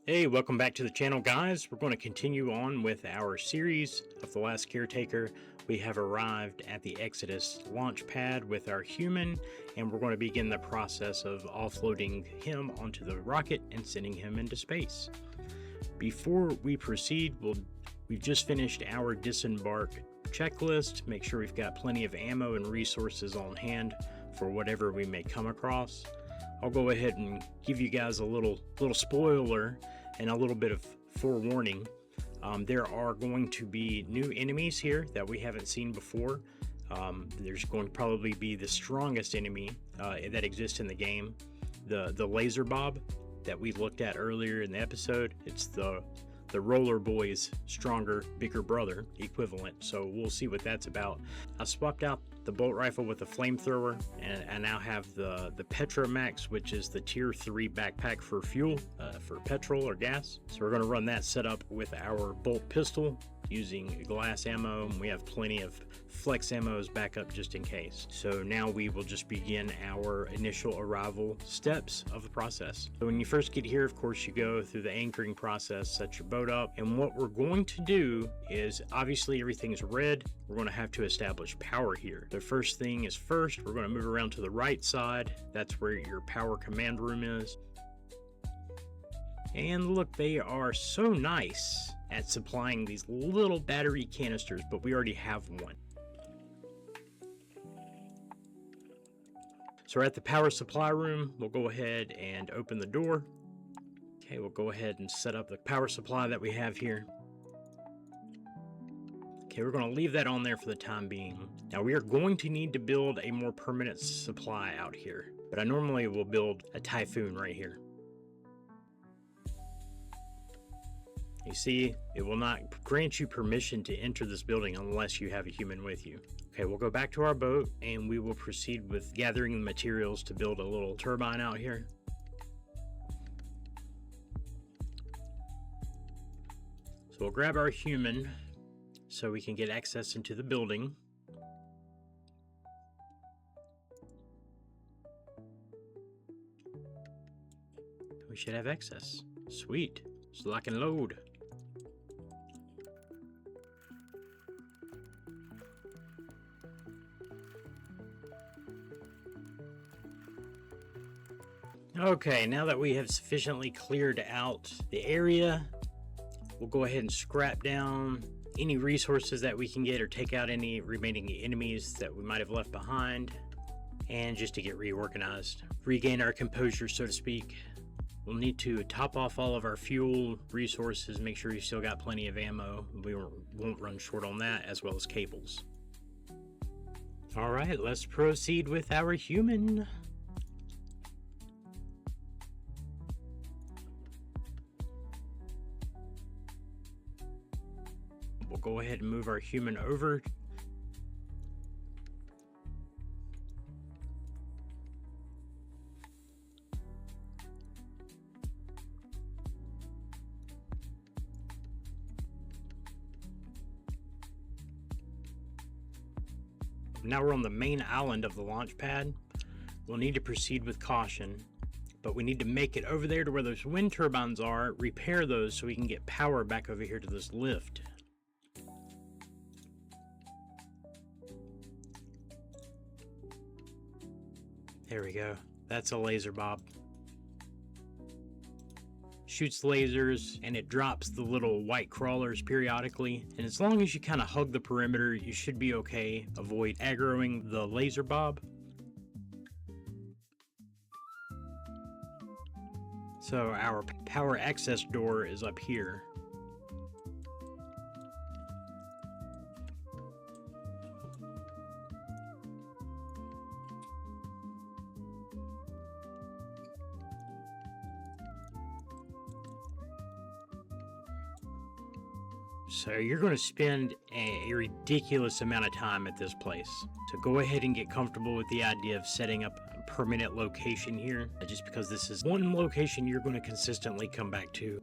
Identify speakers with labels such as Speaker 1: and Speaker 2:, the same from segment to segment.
Speaker 1: Hey, welcome back to the channel, guys. We're going to continue on with our series of The Last Caretaker. We have arrived at the Exodus launch pad with our human, and we're going to begin the process of offloading him onto the rocket and sending him into space. Before we proceed, we've just finished our disembark checklist. Make sure we've got plenty of ammo and resources on hand for whatever we may come across. I'll go ahead and give you guys a little spoiler and a little bit of forewarning. There are going to be new enemies here that we haven't seen before. There's going to probably be the strongest enemy that exists in the game, the laser bob that we looked at earlier in the episode. It's the roller boy's stronger, bigger brother equivalent, so we'll see what that's about. I swapped out the bolt rifle with the flamethrower, and I now have the Petromax, which is the tier 3 backpack for fuel, for petrol or gas. So we're going to run that setup with our bolt pistol using glass ammo, and we have plenty of flex ammo as backup just in case. So now we will just begin our initial arrival steps of the process. So when you first get here, of course, you go through the anchoring process, set your boat up, and what we're going to do is, obviously everything's red, we're going to have to establish power here. The first thing is first, we're going to move around to the right side. That's where your power command room is. And look, they are so nice at supplying these little battery canisters, but we already have one. So we're at the power supply room. We'll go ahead and open the door. Okay, we'll go ahead and set up the power supply that we have here. Okay, we're going to leave that on there for the time being. Now we are going to need to build a more permanent supply out here, but I normally will build a Typhoon right here. You see, it will not grant you permission to enter this building unless you have a human with you. Okay, we'll go back to our boat and we will proceed with gathering the materials to build a little turbine out here. So we'll grab our human so we can get access into the building. We should have access. Sweet. So lock and load. Okay, now that we have sufficiently cleared out the area, we'll go ahead and scrap down any resources that we can get or take out any remaining enemies that we might have left behind, and just to get reorganized, regain our composure, so to speak. We'll need to top off all of our fuel resources, make sure you still got plenty of ammo. We won't run short on that, as well as cables. All right, let's proceed with our human. We'll go ahead and move our human over. Now we're on the main island of the launch pad. We'll need to proceed with caution, but we need to make it over there to where those wind turbines are, repair those so we can get power back over here to this lift. There we go. That's a laser bob. Shoots lasers and it drops the little white crawlers periodically, and as long as you kind of hug the perimeter, you should be okay. Avoid aggroing the laser bob. So our power access door is up here. So you're going to spend a ridiculous amount of time at this place. So go ahead and get comfortable with the idea of setting up a permanent location here, just because this is one location you're going to consistently come back to.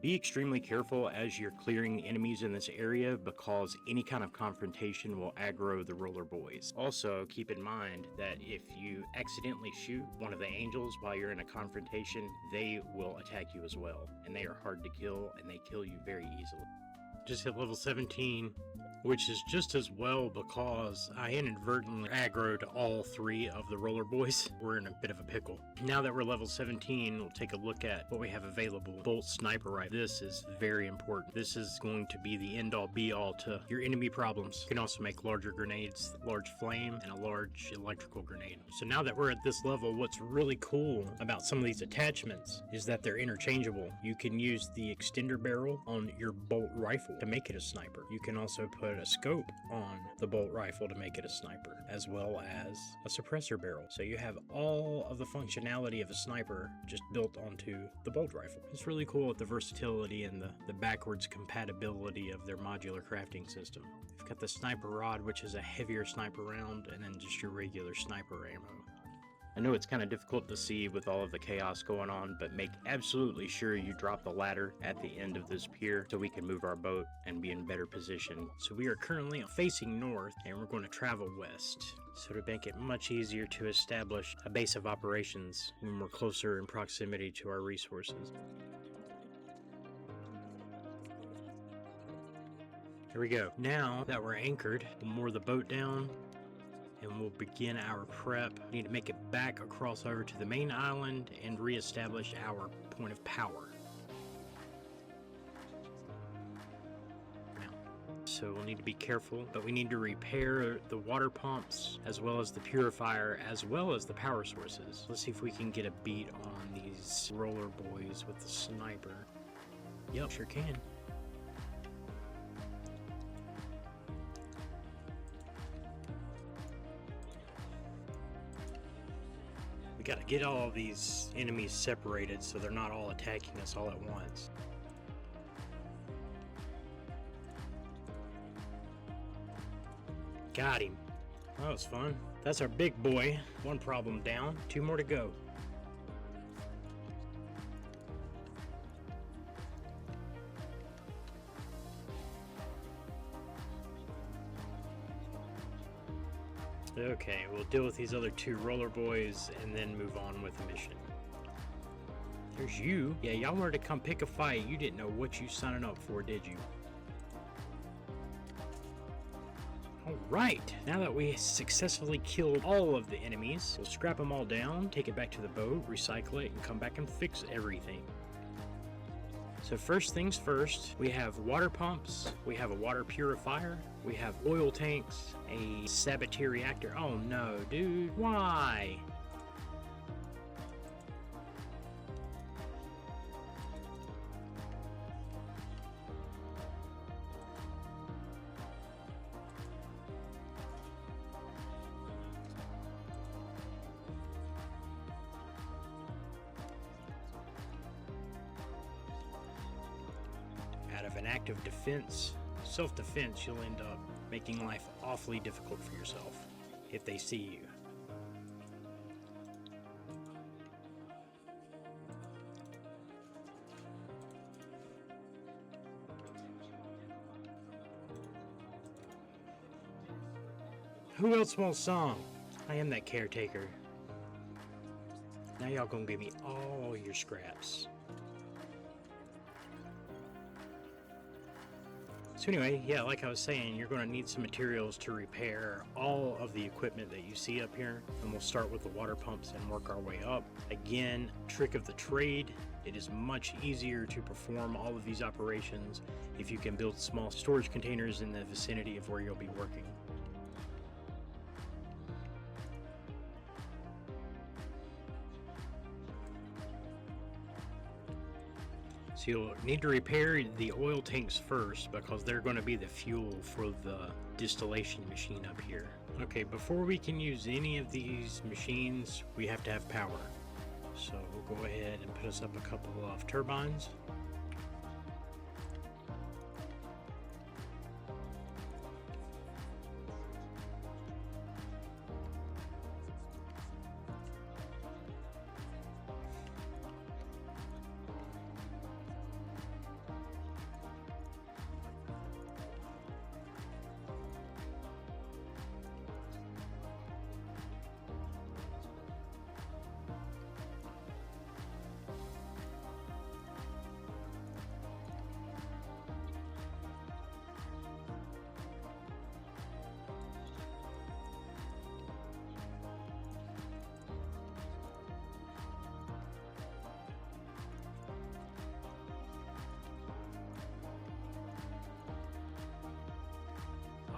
Speaker 1: Be extremely careful as you're clearing enemies in this area because any kind of confrontation will aggro the roller boys. Also, keep in mind that if you accidentally shoot one of the angels while you're in a confrontation, they will attack you as well. And they are hard to kill, and they kill you very easily. Just hit level 17, which is just as well because I inadvertently aggroed all 3 of the roller boys. We're in a bit of a pickle. Now that we're level 17, we'll take a look at what we have available. Bolt sniper rifle. This is very important. This is going to be the end all be all to your enemy problems. You can also make larger grenades, large flame, and a large electrical grenade. So now that we're at this level, what's really cool about some of these attachments is that they're interchangeable. You can use the extender barrel on your bolt rifle to make it a sniper. You can also put a scope on the bolt rifle to make it a sniper, as well as a suppressor barrel. So you have all of the functionality of a sniper just built onto the bolt rifle. It's really cool with the versatility and the backwards compatibility of their modular crafting system. You've got the sniper rod, which is a heavier sniper round, and then just your regular sniper ammo. I know it's kind of difficult to see with all of the chaos going on, but make absolutely sure you drop the ladder at the end of this pier so we can move our boat and be in better position. So we are currently facing north and we're going to travel west. So to make it much easier to establish a base of operations when we're closer in proximity to our resources. Here we go. Now that we're anchored, we'll moor the boat down and we'll begin our prep. We need to make it back across over to the main island and reestablish our point of power. So we'll need to be careful, but we need to repair the water pumps as well as the purifier as well as the power sources. Let's see if we can get a beat on these roller boys with the sniper. Yep, sure can. We gotta get all of these enemies separated so they're not all attacking us all at once. Got him. That was fun. That's our big boy. 1 problem down, 2 more to go. Okay, we'll deal with these other 2 roller boys and then move on with the mission. There's you. Yeah, y'all wanted to come pick a fight. You didn't know what you signing up for, did you? Alright, now that we successfully killed all of the enemies, we'll scrap them all down, take it back to the boat, recycle it, and come back and fix everything. So first things first, we have water pumps, we have a water purifier, we have oil tanks, a saboteur reactor. Oh no, dude, why? Out of an act of defense, self-defense, you'll end up making life awfully difficult for yourself if they see you. Who else wants song? I am that caretaker. Now y'all gonna give me all your scraps. So anyway, yeah, like I was saying, you're going to need some materials to repair all of the equipment that you see up here. And we'll start with the water pumps and work our way up. Again, trick of the trade, it is much easier to perform all of these operations if you can build small storage containers in the vicinity of where you'll be working. So you'll need to repair the oil tanks first because they're going to be the fuel for the distillation machine up here. Okay, before we can use any of these machines, we have to have power. So we'll go ahead and put us up a couple of turbines.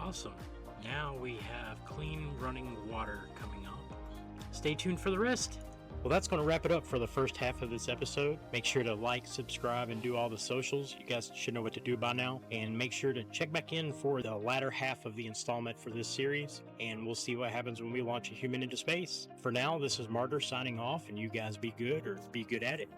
Speaker 1: Awesome. Now we have clean running water coming up. Stay tuned for the rest. Well, that's going to wrap it up for the first half of this episode. Make sure to like, subscribe, and do all the socials. You guys should know what to do by now. And make sure to check back in for the latter half of the installment for this series. And we'll see what happens when we launch a human into space. For now, this is Martyr signing off, and you guys be good or be good at it.